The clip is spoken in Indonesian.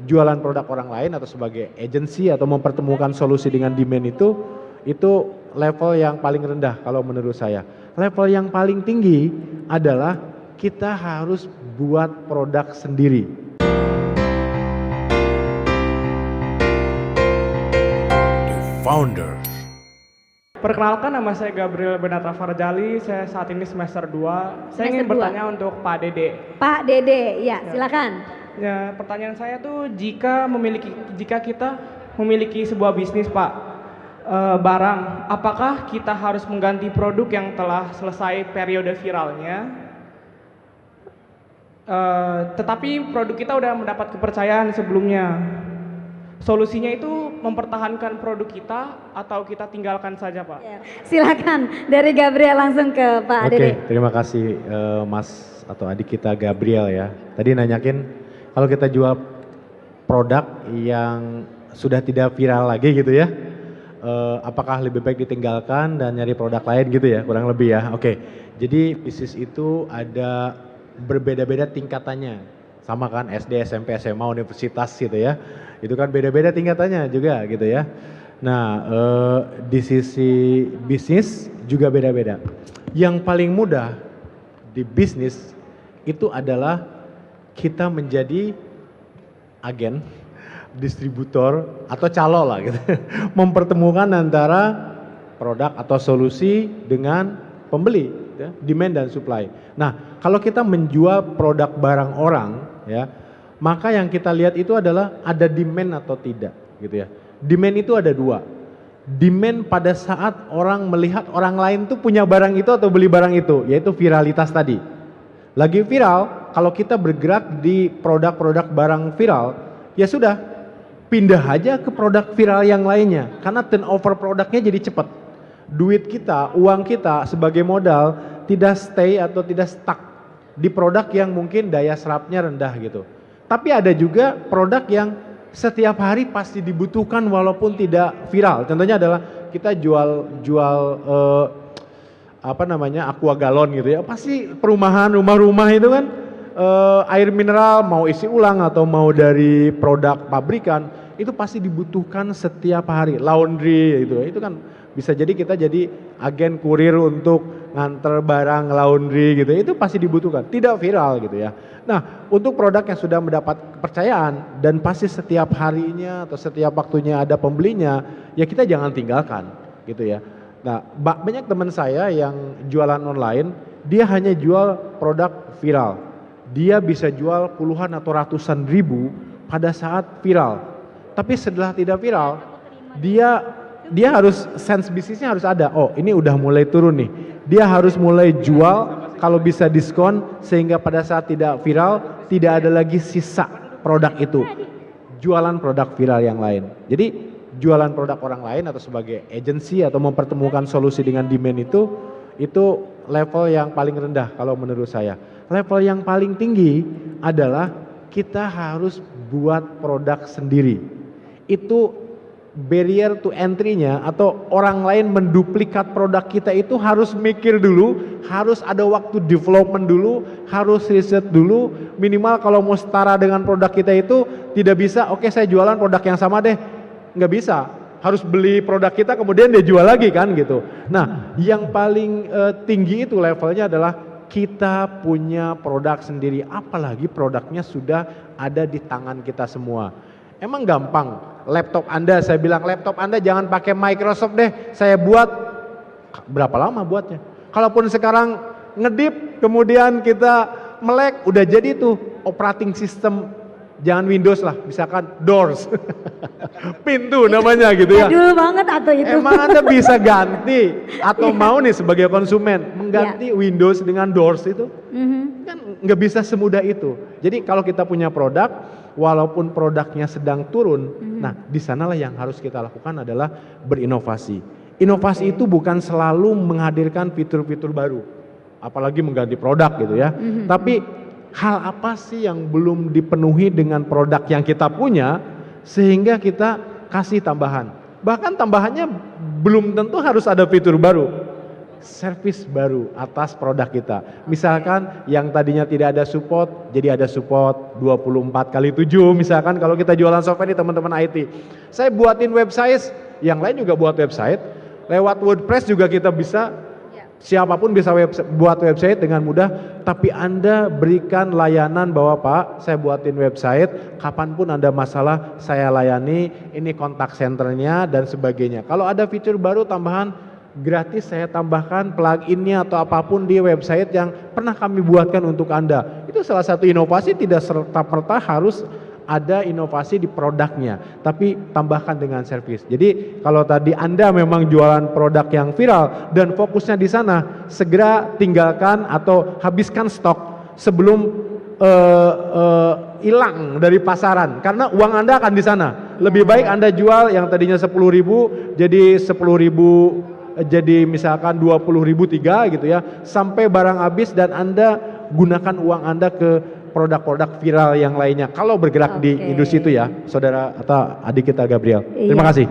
jualan produk orang lain atau sebagai agensi atau mempertemukan solusi dengan demand itu level yang paling rendah kalau menurut saya. Level yang paling tinggi adalah kita harus buat produk sendiri. The Founder. Perkenalkan, nama saya Gabriel Benata Farjali, saya saat ini semester 2. Saya ingin bertanya untuk Pak Dede. Pak Dede, ya silakan. Ya, pertanyaan saya tuh jika kita memiliki sebuah bisnis Pak, barang, apakah kita harus mengganti produk yang telah selesai periode viralnya? Tetapi produk kita udah mendapat kepercayaan sebelumnya. Solusinya itu mempertahankan produk kita atau kita tinggalkan saja Pak? Ya, silakan dari Gabriel langsung ke Pak Dede. Oke, terima kasih Mas atau adik kita Gabriel ya. Tadi nanyakin kalau kita jual produk yang sudah tidak viral lagi gitu ya, apakah lebih baik ditinggalkan dan nyari produk lain gitu ya, kurang lebih ya. Oke, jadi bisnis itu ada berbeda-beda tingkatannya, sama kan SD, SMP, SMA, universitas gitu ya. Itu kan beda-beda tingkatannya juga gitu ya. Nah, di sisi bisnis juga beda-beda. Yang paling mudah di bisnis itu adalah kita menjadi agen, distributor atau calo lah gitu. Mempertemukan antara produk atau solusi dengan pembeli, ya, demand dan supply. Nah, kalau kita menjual produk barang orang ya, maka yang kita lihat itu adalah ada demand atau tidak gitu ya. Demand itu ada dua. Demand pada saat orang melihat orang lain tuh punya barang itu atau beli barang itu, yaitu viralitas tadi. Lagi viral, kalau kita bergerak di produk-produk barang viral, ya sudah, pindah aja ke produk viral yang lainnya. Karena turnover produknya jadi cepat. Duit kita, uang kita sebagai modal tidak stay atau tidak stuck di produk yang mungkin daya serapnya rendah gitu. Tapi ada juga produk yang setiap hari pasti dibutuhkan walaupun tidak viral. Contohnya adalah kita jual aqua galon gitu ya. Pasti perumahan, rumah-rumah itu kan air mineral mau isi ulang atau mau dari produk pabrikan itu pasti dibutuhkan setiap hari. Laundry gitu. Itu kan bisa jadi kita jadi agen kurir untuk nganter barang laundry gitu. Itu pasti dibutuhkan. Tidak viral gitu ya. Nah, untuk produk yang sudah mendapat kepercayaan dan pasti setiap harinya atau setiap waktunya ada pembelinya, ya kita jangan tinggalkan gitu ya. Nah, banyak teman saya yang jualan online, dia hanya jual produk viral. Dia bisa jual puluhan atau ratusan ribu pada saat viral. Tapi setelah tidak viral, dia harus sense bisnisnya harus ada. Oh, ini udah mulai turun nih. Dia harus mulai jual kalau bisa diskon sehingga pada saat tidak viral tidak ada lagi sisa produk itu. Jualan produk viral yang lain. Jadi jualan produk orang lain atau sebagai agensi atau mempertemukan solusi dengan demand itu level yang paling rendah kalau menurut saya. Level yang paling tinggi adalah kita harus buat produk sendiri. Itu barrier to entry-nya atau orang lain menduplikat produk kita itu harus mikir dulu, harus ada waktu development dulu, harus riset dulu, minimal kalau mau setara dengan produk kita itu tidak bisa, oke saya jualan produk yang sama deh, nggak bisa, harus beli produk kita kemudian dia jual lagi kan gitu. Nah, yang paling tinggi itu levelnya adalah kita punya produk sendiri, apalagi produknya sudah ada di tangan kita semua. Emang gampang, laptop Anda, saya bilang laptop Anda jangan pakai Microsoft deh, saya buat, berapa lama buatnya? Kalaupun sekarang ngedip, kemudian kita melek, udah jadi tuh operating system, jangan Windows lah, misalkan Doors, pintu namanya gitu ya. Jadul banget atau itu. Emang Anda bisa ganti, atau mau nih sebagai konsumen, mengganti Windows dengan Doors itu, kan nggak bisa semudah itu. Jadi kalau kita punya produk, walaupun produknya sedang turun, nah di sanalah yang harus kita lakukan adalah berinovasi. Inovasi itu bukan selalu menghadirkan fitur-fitur baru, apalagi mengganti produk gitu ya. Tapi hal apa sih yang belum dipenuhi dengan produk yang kita punya sehingga kita kasih tambahan. Bahkan tambahannya belum tentu harus ada fitur baru. servis baru atas produk kita. Misalkan yang tadinya tidak ada support, jadi ada support 24/7 misalkan kalau kita jualan software nih teman-teman IT. Saya buatin website, yang lain juga buat website, lewat WordPress juga kita bisa. Siapapun bisa buat website dengan mudah, tapi Anda berikan layanan bahwa Pak, saya buatin website, kapanpun Anda masalah, saya layani, ini kontak centernya dan sebagainya. Kalau ada fitur baru tambahan, gratis saya tambahkan pluginnya atau apapun di website yang pernah kami buatkan untuk Anda. Itu salah satu inovasi, tidak serta-merta harus ada inovasi di produknya, tapi tambahkan dengan servis. Jadi kalau tadi Anda memang jualan produk yang viral dan fokusnya di sana, segera tinggalkan atau habiskan stok sebelum hilang dari pasaran, karena uang Anda akan di sana. Lebih baik Anda jual yang tadinya 10.000 jadi 10.000 jadi misalkan 20.003 gitu ya, sampai barang habis dan Anda gunakan uang Anda ke produk-produk viral yang lainnya kalau bergerak di industri itu ya, saudara atau adik kita Gabriel. Terima kasih.